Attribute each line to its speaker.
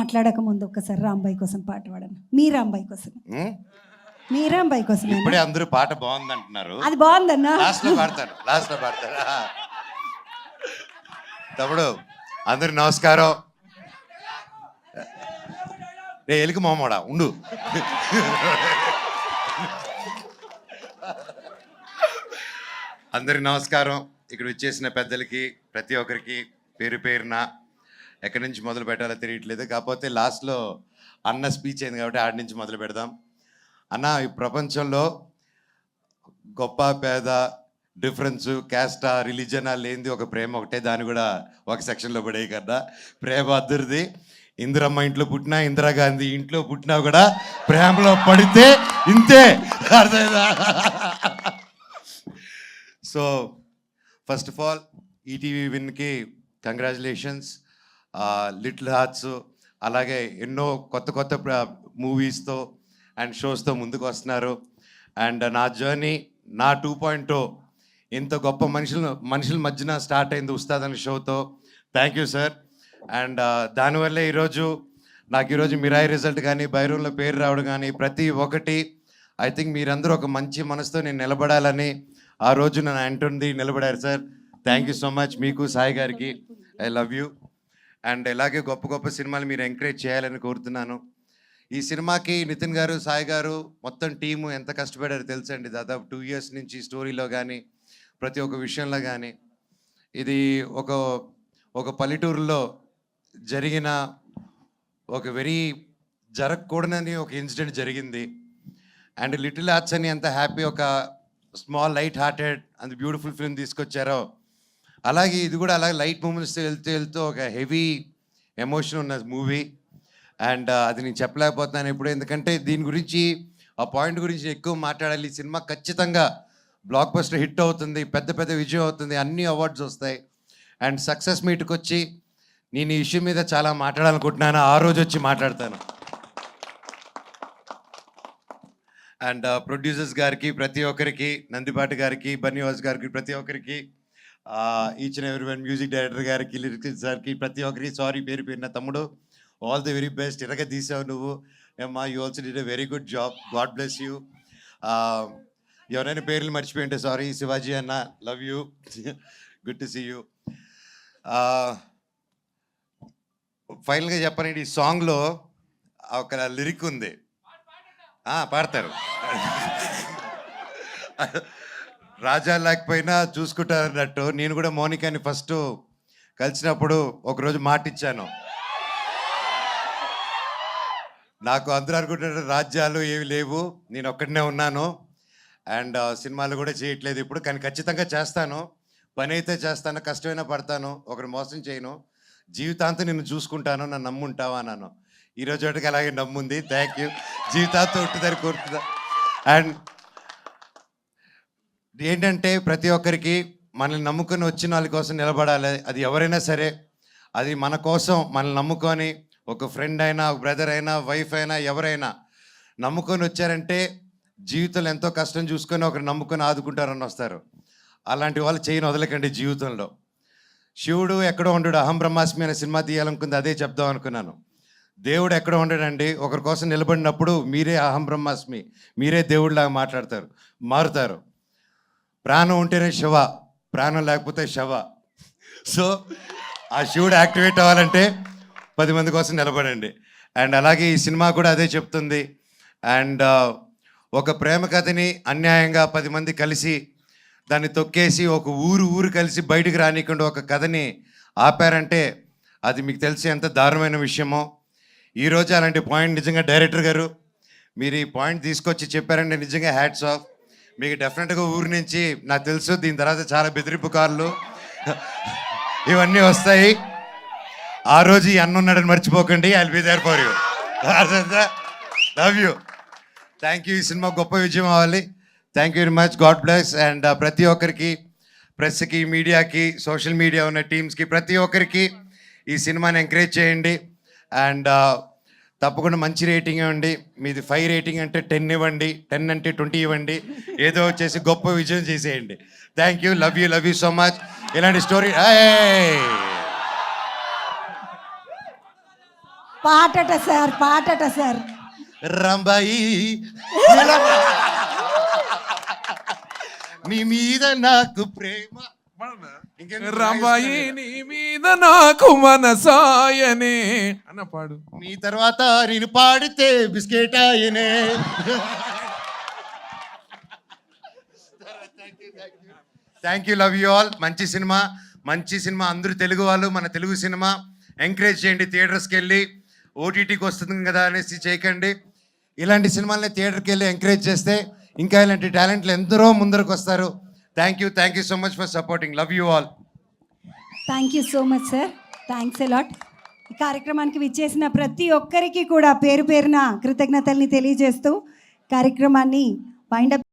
Speaker 1: మాట్లాడక ముందు ఒక్కసారి రాంబాయి కోసం పాట పాడను. మీ రాంబాయి కోసం,
Speaker 2: ఉం?
Speaker 1: మీ రాంబాయి కోసం.
Speaker 2: ఇప్పుడే అందరూ పాట బాగుంది అంటున్నారు.
Speaker 1: అది బాగుందన్నా.
Speaker 2: లాస్ట్ లో పాడతాను. తమ్ముడు అందరు నమస్కారం. రే ఎలికి మామూడా ఉండు. అందరికి నమస్కారం. ఇక్కడ వచ్చేసిన పెద్దలకి ప్రతి ఒక్కరికి పేరు పేరున ఎక్కడి నుంచి మొదలు పెట్టాలో తెలియట్లేదు. కాకపోతే లాస్ట్లో అన్న స్పీచ్ అయింది కాబట్టి ఆడి నుంచి మొదలు పెడదాం. అన్న, ఈ ప్రపంచంలో గొప్ప పేద డిఫరెన్స్ క్యాస్టా రిలీజనా లేనిది ఒక ప్రేమ ఒకటే. దాన్ని కూడా ఒక సెక్షన్లో పడే కదా. ప్రేమ అద్దరిది. ఇందిరమ్మ ఇంట్లో పుట్టినా, ఇందిరాగాంధీ ఇంట్లో పుట్టినా కూడా ప్రేమలో పడితే ఇంతే. అర్థమైందా? So first of all ETV విన్కి కంగ్రాచులేషన్స్. లిటిల్ హార్ట్స్ అలాగే ఎన్నో కొత్త కొత్త మూవీస్తో అండ్ షోస్తో ముందుకు వస్తున్నారు. అండ్ నా జర్నీ, నా 2.0 ఇంత గొప్ప మనుషుల మధ్యన స్టార్ట్ అయింది ఉస్తాద్ అనే షోతో. Thank you sir. అండ్ దానివల్లే ఈరోజు మిరాయి రిజల్ట్ కానీ, బైరూన్లో పేరు రావడం కానీ ప్రతి ఒక్కటి ఐ థింక్ మీరందరూ ఒక మంచి మనసుతో నేను నిలబడాలని ఆ రోజు నన్ను అంటుంది నిలబడారు sir. Thank you so much. మీకు సాయి గారికి ఐ లవ్ యూ. అండ్ ఇలాగే గొప్ప గొప్ప సినిమాలు మీరు ఎంకరేజ్ చేయాలని కోరుతున్నాను. ఈ సినిమాకి నితిన్ గారు, సాయి గారు, మొత్తం టీము ఎంత కష్టపడారో తెలుసండి. దాదాపు 2 years నుంచి స్టోరీలో కానీ ప్రతి ఒక్క విషయంలో కానీ. ఇది ఒక పల్లెటూరులో జరిగిన ఒక జరగకూడదని ఒక ఇన్సిడెంట్ జరిగింది. అండ్ లిటిల్ హార్ట్స్ అని ఎంత హ్యాపీ, ఒక స్మాల్ లైట్ హార్టెడ్ అంత బ్యూటిఫుల్ ఫిల్మ్ తీసుకొచ్చారో, అలాగే ఇది కూడా అలాగే లైట్ మూమెంట్స్ వెళ్తూ ఒక హెవీ ఎమోషన్ ఉన్న మూవీ. అండ్ అది నేను చెప్పలేకపోతున్నాను ఎప్పుడు, ఎందుకంటే దీని గురించి ఆ పాయింట్ గురించి ఎక్కువ మాట్లాడాలి. ఈ సినిమా ఖచ్చితంగా బ్లాక్ బస్టర్ హిట్ అవుతుంది, పెద్ద విజయం అవుతుంది, అన్ని అవార్డ్స్ వస్తాయి. అండ్ సక్సెస్ మీట్కి వచ్చి నేను ఈ ఇష్యూ మీద చాలా మాట్లాడాలనుకుంటున్నాను. ఆ రోజు వచ్చి మాట్లాడతాను. అండ్ ప్రొడ్యూసర్స్ గారికి, ప్రతి ఒక్కరికి, నందిపాటి గారికి, బన్నీవాస్ గారికి, ప్రతి ఒక్కరికి, each and every one, music director గారికి, లిరిక్స్ గారికి, ప్రతి ఒక్కరికి సారీ పేరు పేరున. తమ్ముడు ఆల్ ది వెరీ బెస్ట్. ఇరగ తీసావు నువ్వు ఏమ్మా. You also did a very good job. God bless you. ఎవరైనా పేర్లు మర్చిపోయి ఉంటే సారీ. శివాజీ అన్న, love you. Good to see you. ఫైనల్గా చెప్పానండి, ఈ సాంగ్లో ఒక లిరిక్ ఉంది. పాడతారు. రాజా లేకపోయినా చూసుకుంటారు అన్నట్టు. నేను కూడా మౌనికాని ఫస్ట్ కలిసినప్పుడు ఒకరోజు మాటిచ్చాను. నాకు అందరూ అనుకుంటారు రాజ్యాలు ఏవి లేవు, నేను ఒక్కడనే ఉన్నాను. అండ్ సినిమాలు కూడా చేయట్లేదు ఇప్పుడు, కానీ ఖచ్చితంగా చేస్తాను. పని అయితే చేస్తాను, కష్టమైనా పడతాను, ఒకరు మోసం చేయను, జీవితాంతం నిన్ను చూసుకుంటాను, నన్ను నమ్ముంటావా అన్నాను. ఈరోజు ఒకటికి అలాగే నమ్ముంది. Thank you. జీవితాంతం ఉంటుందని కోరుతున్నా. అండ్ ఏంటంటే ప్రతి ఒక్కరికి మనల్ని నమ్ముకొని వచ్చిన వాళ్ళ కోసం నిలబడాలి. అది ఎవరైనా సరే, అది మన కోసం మనల్ని నమ్ముకొని, ఒక ఫ్రెండ్ అయినా, ఒక బ్రదర్ అయినా, వైఫ్ అయినా, ఎవరైనా నమ్ముకొని వచ్చారంటే జీవితంలో ఎంతో కష్టం చూసుకొని ఒకరు నమ్ముకొని ఆదుకుంటారని వస్తారు. అలాంటి వాళ్ళు చేయని వదలకండి జీవితంలో. శివుడు ఎక్కడో ఉండడు. అహం బ్రహ్మాస్మి అనే సినిమా తీయాలనుకుంది, అదే చెప్దాం అనుకున్నాను. దేవుడు ఎక్కడ ఉండడండి, ఒకరి కోసం నిలబడినప్పుడు మీరే అహం బ్రహ్మాస్మి, మీరే దేవుడిలాగా మారుతారు. ప్రాణం ఉంటేనే శివ, ప్రాణం లేకపోతే శవ. సో ఆ శివుడు యాక్టివేట్ అవ్వాలంటే 10 మంది కోసం నిలబడండి. అండ్ అలాగే ఈ సినిమా కూడా అదే చెప్తుంది. అండ్ ఒక ప్రేమ కథని అన్యాయంగా 10 మంది కలిసి దాన్ని తొక్కేసి ఒక ఊరు కలిసి బయటికి రానికుండా ఒక కథని ఆపారంటే అది మీకు తెలిసి ఎంత దారుణమైన విషయమో. ఈరోజు అలాంటి పాయింట్ నిజంగా డైరెక్టర్ గారు మీరు ఈ పాయింట్ తీసుకొచ్చి చెప్పారంటే నిజంగా హ్యాట్స్ ఆఫ్. మీకు డెఫినెట్గా ఊరి నుంచి నాకు తెలుసు దీని తర్వాత చాలా బెదిరింపు కార్లు ఇవన్నీ వస్తాయి. ఆ రోజు ఈ అన్న ఉన్నాడని మర్చిపోకండి. I will be there for you. Love you. Thank you. ఈ సినిమా గొప్ప విజయం అవ్వాలి. Thank you very much. God bless. And ప్రతి ఒక్కరికి, ప్రెస్కి, మీడియాకి, సోషల్ మీడియా ఉన్న టీమ్స్కి, ప్రతి ఒక్కరికి ఈ సినిమాని ఎంకరేజ్ చేయండి. అండ్ తప్పకుండా మంచి రేటింగ్ ఇవ్వండి. మీది 5 రేటింగ్ అంటే 10 ఇవ్వండి, 10 అంటే 20 ఇవ్వండి. ఏదో వచ్చేసి గొప్ప విజయం చేసేయండి. Thank you. Love you so much. ఇలాంటి స్టోరీ
Speaker 1: పాటట సార్, పాటట సార్.
Speaker 2: రంబాయి నీ మీద నాకు ప్రేమ.
Speaker 3: రంబాయి నీ మీద నాకు మనసాయనే అన్న పాడు.
Speaker 2: నీ తర్వాత నేను పాడితే బిస్కెట్ ఆయనే. Thank you, love you all. మంచి సినిమా, మంచి సినిమా. అందరూ తెలుగు వాళ్ళు, మన తెలుగు సినిమా ఎంకరేజ్ చేయండి. థియేటర్స్కి వెళ్ళి ఓటీటీకి వస్తుంది కదా అనేసి చేయకండి. ఇలాంటి సినిమాలని థియేటర్కి వెళ్ళి ఎంకరేజ్ చేస్తే ఇంకా ఇలాంటి టాలెంట్లు ఎందరో ముందరకు వస్తారు. Thank you so much for supporting. Love you all.
Speaker 1: Thank you so much sir. Thanks a lot. ఈ కార్యక్రమానికి విచ్చేసిన ప్రతి ఒక్కరికి కూడా పేరు పేరున కృతజ్ఞతల్ని తెలియజేస్తూ కార్యక్రమాన్ని వైండప్